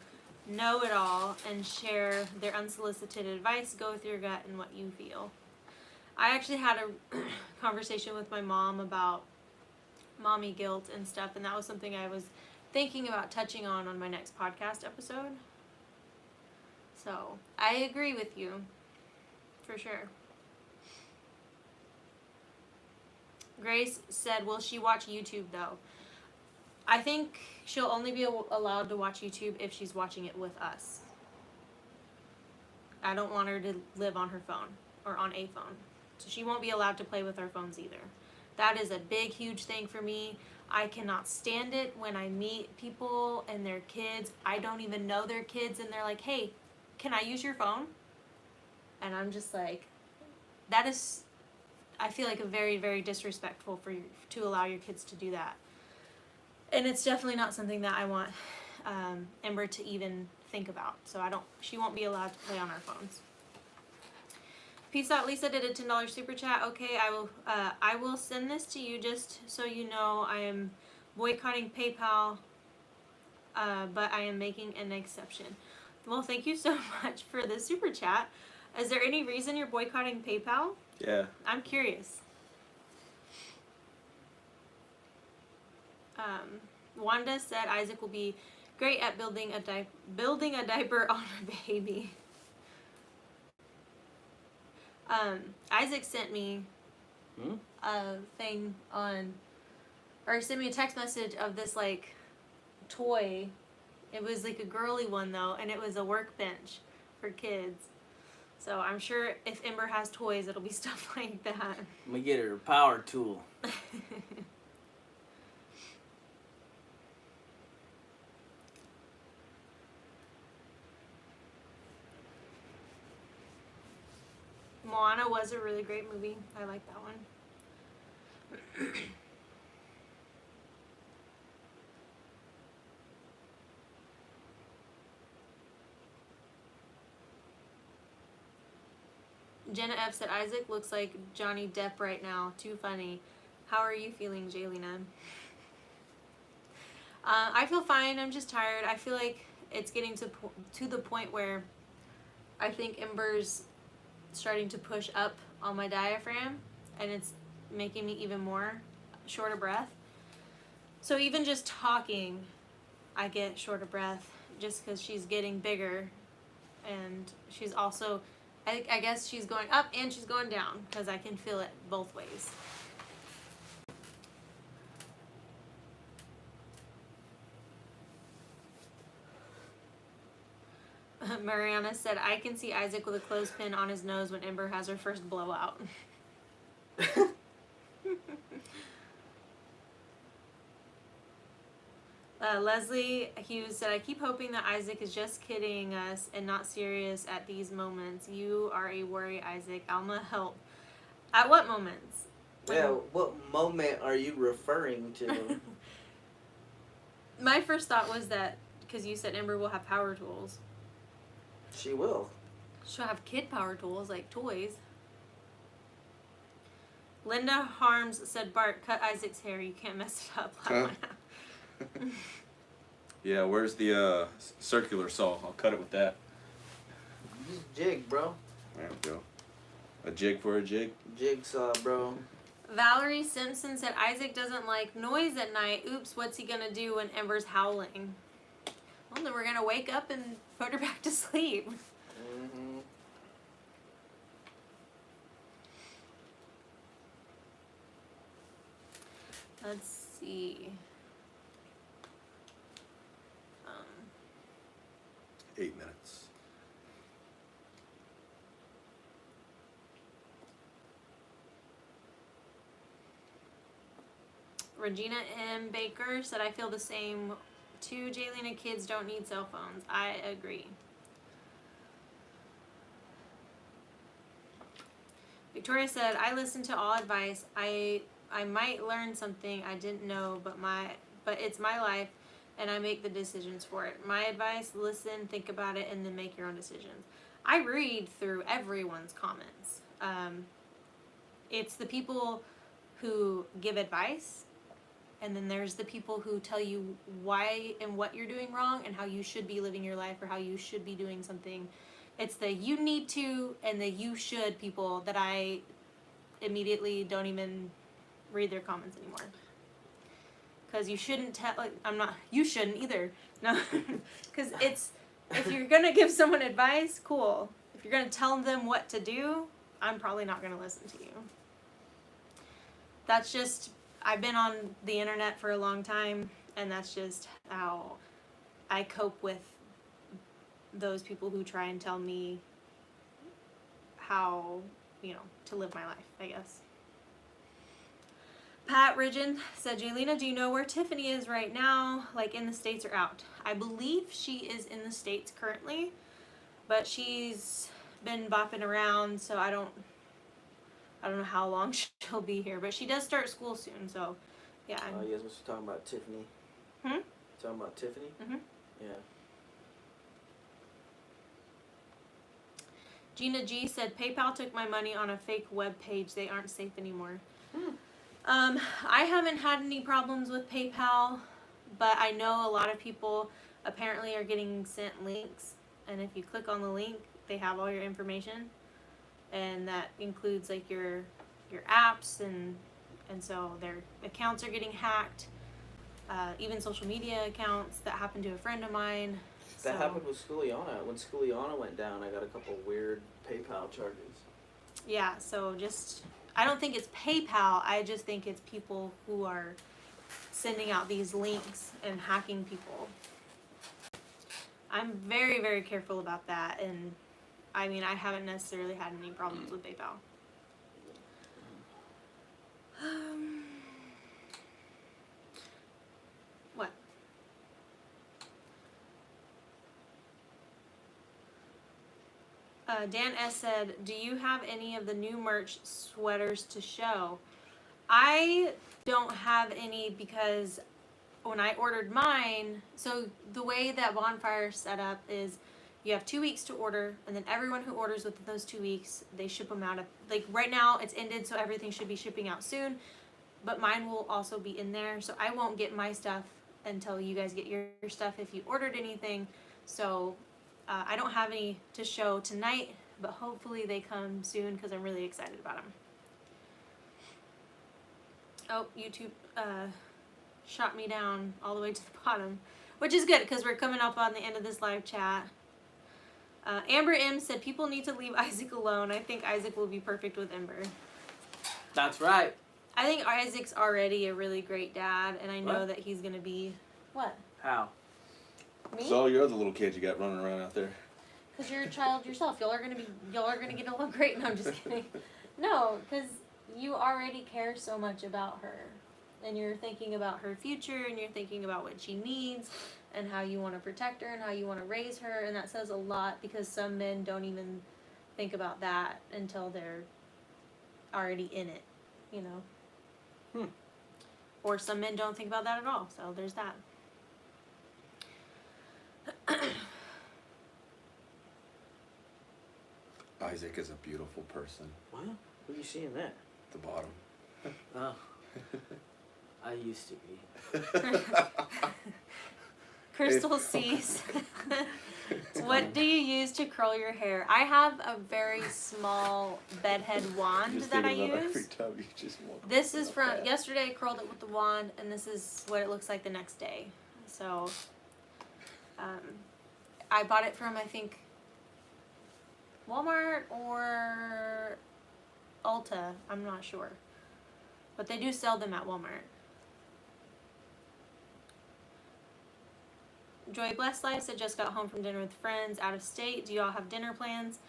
know it all and share their unsolicited advice. Go with your gut and what you feel. I actually had a conversation with my mom about mommy guilt and stuff, and that was something I was thinking about touching on my next podcast episode. So I agree with you, for sure. Grace said, will she watch YouTube though? I think she'll only be allowed to watch YouTube if she's watching it with us. I don't want her to live on her phone or on a phone. So she won't be allowed to play with our phones either. That is a big, huge thing for me. I cannot stand it when I meet people and their kids. I don't even know their kids and they're like, hey, can I use your phone? And I'm just like, that is, I feel like a very, very disrespectful for you to allow your kids to do that. And it's definitely not something that I want Ember to even think about. So she won't be allowed to play on our phones. Peace out. Lisa did a $10 super chat. Okay, I will send this to you just so you know I am boycotting PayPal, but I am making an exception. Well, thank you so much for the super chat. Is there any reason you're boycotting PayPal? Yeah. I'm curious. Wanda said Isaac will be great at building a diaper on a baby. Isaac sent me a thing on or sent me a text message of this like toy. It was like a girly one though, and it was a workbench for kids. So I'm sure if Ember has toys, it'll be stuff like that. I'm gonna get her a power tool. Moana was a really great movie. I like that one. Jenna F said, Isaac looks like Johnny Depp right now. Too funny. How are you feeling, Jaylina? I feel fine. I'm just tired. I feel like it's getting to the point where I think Ember's starting to push up on my diaphragm, and it's making me even more short of breath. So even just talking, I get short of breath just because she's getting bigger, and she's also, I guess she's going up and she's going down because I can feel it both ways. Mariana said, I can see Isaac with a clothespin on his nose when Ember has her first blowout. Leslie Hughes said, I keep hoping that Isaac is just kidding us and not serious at these moments. You are a worry, Isaac. Alma, help. At what moments? Yeah, what moment are you referring to? My first thought was that, because you said Ember will have power tools. She will. She'll have kid power tools, like toys. Linda Harms said, Bart, cut Isaac's hair. You can't mess it up. Yeah, where's the circular saw? I'll cut it with that. Just jig, bro. There we go. A jig for a jig. Jigsaw, bro. Valerie Simpson said, Isaac doesn't like noise at night. Oops, what's he gonna do when Ember's howling? Well, then we're gonna wake up and put her back to sleep. Mm-hmm. Let's see. 8 minutes. Regina M. Baker said, I feel the same too. Jaylina, kids don't need cell phones. I agree. Victoria said, I listen to all advice. I might learn something I didn't know, but it's my life and I make the decisions for it. My advice, listen, think about it, and then make your own decisions. I read through everyone's comments. It's the people who give advice, and then there's the people who tell you why and what you're doing wrong and how you should be living your life or how you should be doing something. It's the you need to and the you should people that I immediately don't even read their comments anymore. Because you shouldn't tell, like, you shouldn't either. No, because if you're going to give someone advice, cool. If you're going to tell them what to do, I'm probably not going to listen to you. That's just, I've been on the internet for a long time, and that's just how I cope with those people who try and tell me how, to live my life, I guess. Pat Ridgen said, Jaylina, do you know where Tiffany is right now, like in the States or out? I believe she is in the States currently, but she's been bopping around, so I don't know how long she'll be here, but she does start school soon, so yeah. Oh, you guys must be talking about Tiffany. Talking about Tiffany? Mm-hmm. Yeah. Gina G said, PayPal took my money on a fake web page. They aren't safe anymore. I haven't had any problems with PayPal, but I know a lot of people apparently are getting sent links, and if you click on the link, they have all your information, and that includes like your apps, and so their accounts are getting hacked, even social media accounts. That happened to a friend of mine. That happened with Schooliana. When Schooliana went down, I got a couple weird PayPal charges. Yeah, so just, I don't think it's PayPal, I just think it's people who are sending out these links and hacking people. I'm very, very careful about that, and I mean, I haven't necessarily had any problems with PayPal. What? Dan S. said, do you have any of the new merch sweaters to show? I don't have any because when I ordered mine, so the way that Bonfire set up is you have 2 weeks to order, and then everyone who orders within those 2 weeks, they ship them out. Like right now it's ended, so everything should be shipping out soon, but mine will also be in there, so I won't get my stuff until you guys get your stuff if you ordered anything. So I don't have any to show tonight, but hopefully they come soon because I'm really excited about them. Oh, YouTube shot me down all the way to the bottom, which is good because we're coming up on the end of this live chat. Amber M said people need to leave Isaac alone. I think Isaac will be perfect with Ember. That's right. I think Isaac's already a really great dad, and I know What? that he's gonna be what? How? Me? So your other little kids you got running around out there. Because you're a child yourself. Y'all are gonna get along great. No, I'm just kidding. No, because you already care so much about her, and you're thinking about her future, and you're thinking about what she needs, and how you want to protect her, and how you want to raise her, and that says a lot because some men don't even think about that until they're already in it, you know. Or some men don't think about that at all. So there's that. Isaac is a beautiful person. What? Where are you seeing that? The bottom. Oh. I used to be. Crystal C's. What do you use to curl your hair? I have a very small bedhead wand that I use. This is from yesterday. I curled it with the wand, and this is what it looks like the next day. So, I bought it from, I think, Walmart or Ulta. I'm not sure, but they do sell them at Walmart. Joy Blessed Life said just got home from dinner with friends out of state. Do y'all have dinner plans?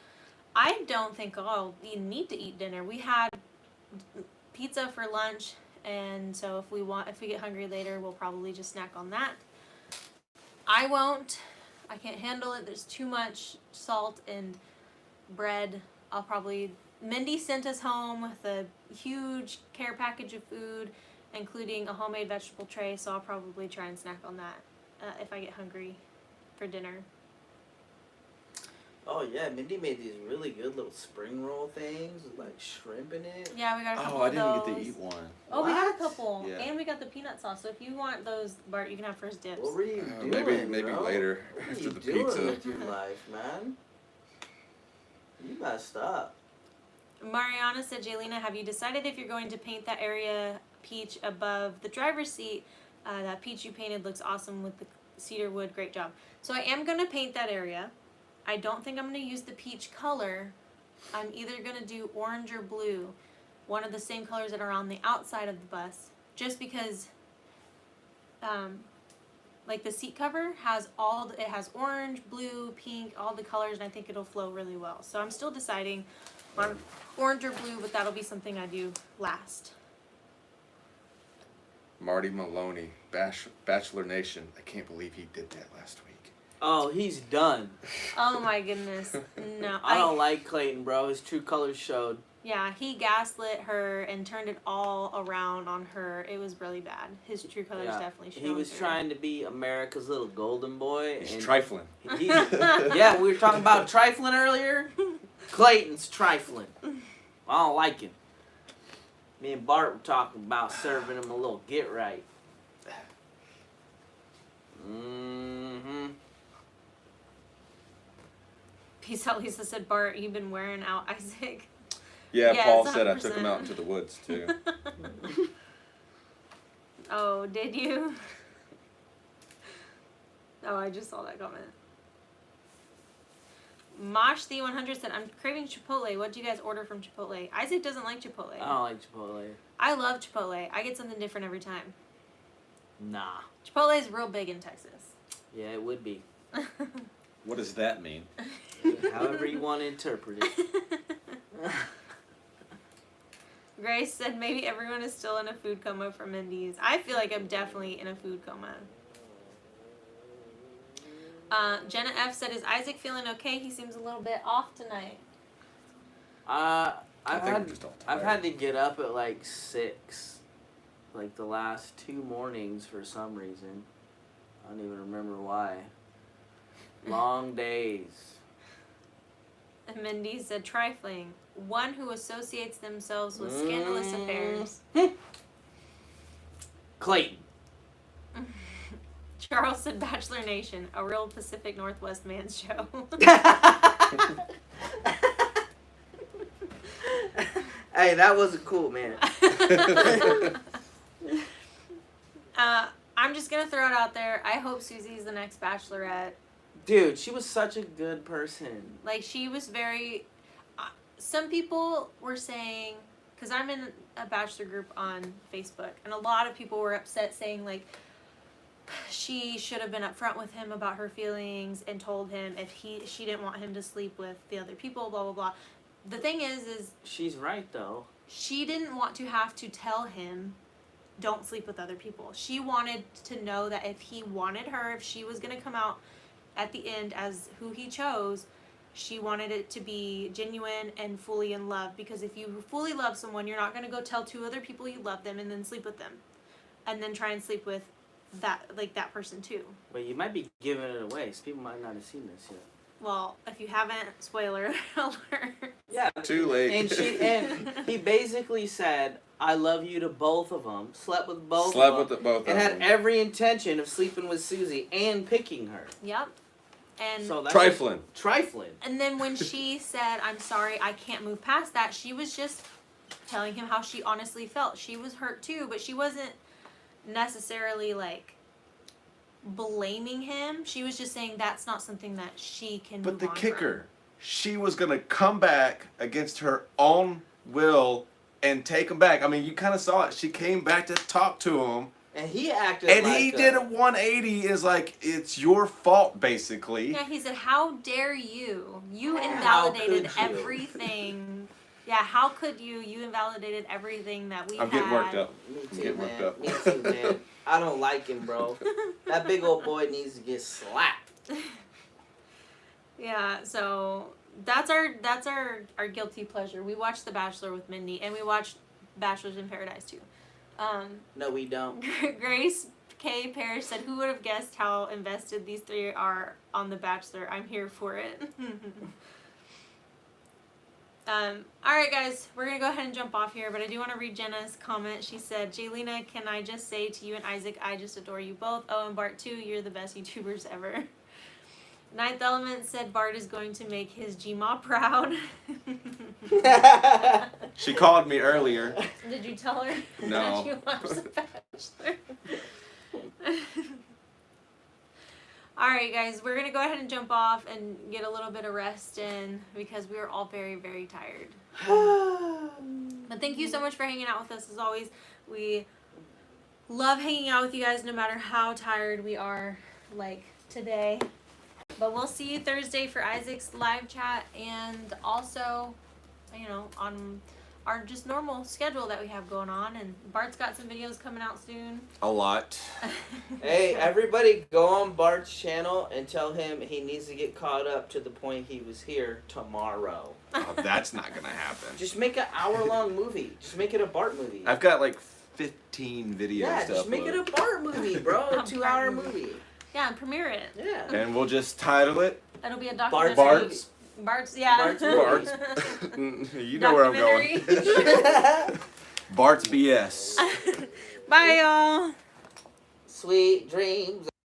I don't think I'll even need to eat dinner. We had pizza for lunch, and so if we get hungry later, we'll probably just snack on that. I won't. I can't handle it. There's too much salt and bread. Mindy sent us home with a huge care package of food, including a homemade vegetable tray, so I'll probably try and snack on that if I get hungry for dinner. Oh yeah, Mindy made these really good little spring roll things with like shrimp in it. Yeah, we got a couple Oh, I of didn't those. get to eat one. Oh, we got a What? couple. Yeah. And we got the peanut sauce. So if you want those, Bart, you can have first dibs. What were you doing, Maybe bro? later What are after you the doing pizza. with your life, man? You messed up. Mariana said, Jaylina, have you decided if you're going to paint that area peach above the driver's seat? That peach you painted looks awesome with the cedar wood. Great job. So I am going to paint that area. I don't think I'm going to use the peach color. I'm either going to do orange or blue. One of the same colors that are on the outside of the bus. Just because, like the seat cover has it has orange, blue, pink, all the colors, and I think it'll flow really well. So I'm still deciding on orange or blue, but that'll be something I do last. Marty Maloney, Bachelor Nation. I can't believe he did that last week. Oh, he's done. Oh my goodness. No. I don't like Clayton, bro. His true colors showed. Yeah, he gaslit her and turned it all around on her. It was really bad. His true colors definitely showed. He was through. trying to be America's little golden boy. He's and trifling. Yeah, we were talking about trifling earlier. Clayton's trifling. I don't like him. Me and Bart were talking about serving him a little get right. Mm-hmm. Peace out, Lisa said, Bart, you've been wearing out Isaac. Yeah, Yes, Paul said I took 100%. him out into the woods too. Oh, did you? Oh, I just saw that comment. Mosh the 100 said, I'm craving Chipotle. What do you guys order from Chipotle? Isaac doesn't like Chipotle. I don't like Chipotle. I love Chipotle. I get something different every time. Nah. Chipotle is real big in Texas. Yeah, it would be. What does that mean? However you want to interpret it. Grace said maybe everyone is still in a food coma for Mindy's. I feel like I'm definitely in a food coma. Jenna F said, is Isaac feeling okay? He seems a little bit off tonight. I've had to get up at like 6, like the last 2 mornings for some reason. I don't even remember why. Long days. And Mindy said, trifling. One who associates themselves with scandalous affairs. Clayton. Charles said, Bachelor Nation, a real Pacific Northwest man's show. Hey, that wasn't cool, man. I'm just going to throw it out there. I hope Susie's the next Bachelorette. Dude, she was such a good person. Like, she was very... some people were saying... Because I'm in a Bachelor group on Facebook. And a lot of people were upset saying, like... she should have been upfront with him about her feelings and told him if she didn't want him to sleep with the other people, blah, blah, blah. The thing is... She's right, though. She didn't want to have to tell him, don't sleep with other people. She wanted to know that if he wanted her, if she was going to come out at the end as who he chose, she wanted it to be genuine and fully in love. Because if you fully love someone, you're not going to go tell 2 other people you love them and then sleep with them. And then try and sleep with that person too. But you might be giving it away, so people might not have seen this yet. Well, if you haven't, spoiler alert. Yeah. Too late. And he basically said, I love you to both of them, slept with both Slept of them, with both of and them. had every intention of sleeping with Susie and picking her. Yep. And So that's Trifling. Trifling. And then when she said, I'm sorry, I can't move past that, she was just telling him how she honestly felt. She was hurt too, but she wasn't necessarily like blaming him. She was just saying that's not something that she can But move the on kicker, she was going to come back against her own will and take him back. I mean, you kind of saw it. She came back to talk to him. And he acted And like he did a 180 is like, it's your fault, basically. Yeah, he said, how dare you? You How invalidated could you? everything. Yeah, how could you? You invalidated everything that we I'm had. getting worked up. Me I'm too, getting man. worked up. Me too, man. I don't like him, bro. That big old boy needs to get slapped. Yeah, so that's our guilty pleasure. We watched The Bachelor with Mindy, and we watched Bachelors in Paradise too. No, we don't. Grace K. Parrish said, who would have guessed how invested these 3 are on The Bachelor? I'm here for it. Alright guys, we're going to go ahead and jump off here, but I do want to read Jenna's comment. She said, Jaylina, can I just say to you and Isaac, I just adore you both. Oh, and Bart too, you're the best YouTubers ever. Ninth Element said Bart is going to make his Gma proud. She called me earlier. Did you tell her No. that you watched The Bachelor? Alright guys, we're going to go ahead and jump off and get a little bit of rest in because we are all very, very tired. But thank you so much for hanging out with us as always. We love hanging out with you guys no matter how tired we are like today. But we'll see you Thursday for Isaac's live chat and also, you know, on our just normal schedule that we have going on. And Bart's got some videos coming out soon. A lot. Hey, everybody go on Bart's channel and tell him he needs to get caught up to the point he was here tomorrow. Oh, that's not going to happen. Just make an hour-long movie. Just make it a Bart movie. I've got like 15 videos Yeah, to just make it a upload. Bart movie, bro. A A 2-hour Bart movie. Yeah, and premiere it. Yeah. And we'll just title it It'll be a Bart documentary. Bart's. Bart's, yeah. Bart's Bart's. You know where I'm going. Bart's BS. Bye, y'all. Sweet dreams.